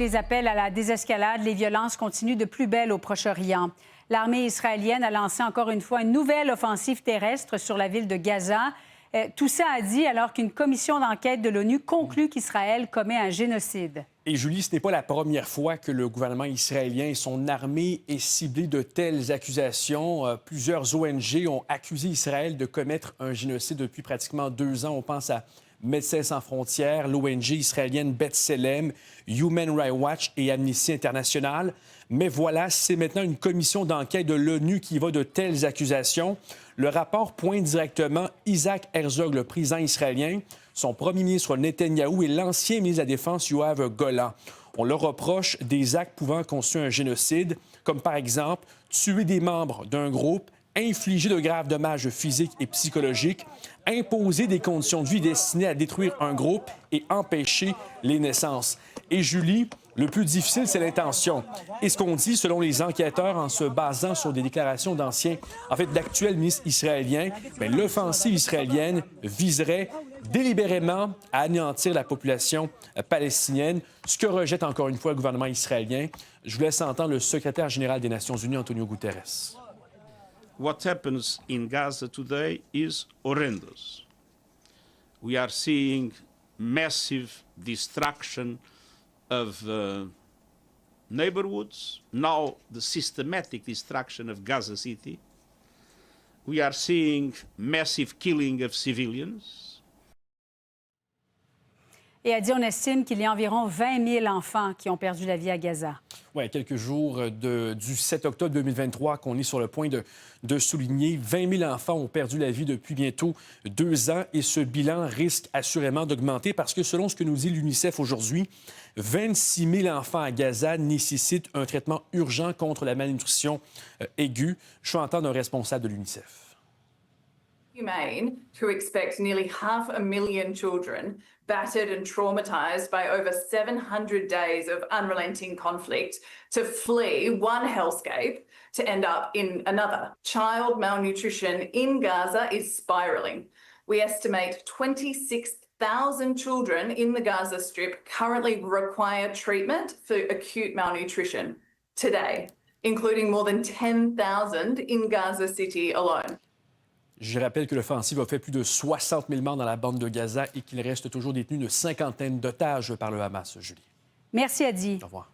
Les appels à la désescalade, les violences continuent de plus belle au Proche-Orient. L'armée israélienne a lancé encore une fois une nouvelle offensive terrestre sur la ville de Gaza. Tout ça a dit alors qu'une commission d'enquête de l'ONU conclut qu'Israël commet un génocide. Et Julie, ce n'est pas la première fois que le gouvernement israélien et son armée est ciblé de telles accusations. Plusieurs ONG ont accusé Israël de commettre un génocide depuis pratiquement 2 ans. On pense à Médecins sans frontières, l'ONG israélienne B'Tselem, Human Rights Watch et Amnesty International. Mais voilà, c'est maintenant une commission d'enquête de l'ONU qui va de telles accusations. Le rapport pointe directement Isaac Herzog, le président israélien, son premier ministre Netanyahou et l'ancien ministre de la Défense Yoav Gallant. On leur reproche des actes pouvant constituer un génocide, comme par exemple tuer des membres d'un groupe, infliger de graves dommages physiques et psychologiques, imposer des conditions de vie destinées à détruire un groupe et empêcher les naissances. Et Julie, le plus difficile, c'est l'intention. Et ce qu'on dit, selon les enquêteurs, en se basant sur des déclarations d'actuels ministres israéliens, l'offensive israélienne viserait délibérément à anéantir la population palestinienne, ce que rejette encore une fois le gouvernement israélien. Je vous laisse entendre le secrétaire général des Nations unies, Antonio Guterres. What happens in Gaza today is horrendous. We are seeing massive destruction of neighborhoods, now the systematic destruction of Gaza City. We are seeing massive killing of civilians. Et a dit, on estime qu'il y a environ 20 000 enfants qui ont perdu la vie à Gaza. Oui, quelques jours du 7 octobre 2023 qu'on est sur le point de souligner. 20 000 enfants ont perdu la vie depuis bientôt 2 ans et ce bilan risque assurément d'augmenter parce que selon ce que nous dit l'UNICEF aujourd'hui, 26 000 enfants à Gaza nécessitent un traitement urgent contre la malnutrition aiguë. Je suis entendre un responsable de l'UNICEF. Humane to expect nearly 500,000 children battered and traumatized by over 700 days of unrelenting conflict to flee one hellscape to end up in another. Child malnutrition in Gaza is spiraling. We estimate 26,000 children in the Gaza Strip currently require treatment for acute malnutrition today, including more than 10,000 in Gaza City alone. Je rappelle que l'offensive a fait plus de 60 000 morts dans la bande de Gaza et qu'il reste toujours détenu une cinquantaine d'otages par le Hamas, Julie. Merci, Adi. Au revoir.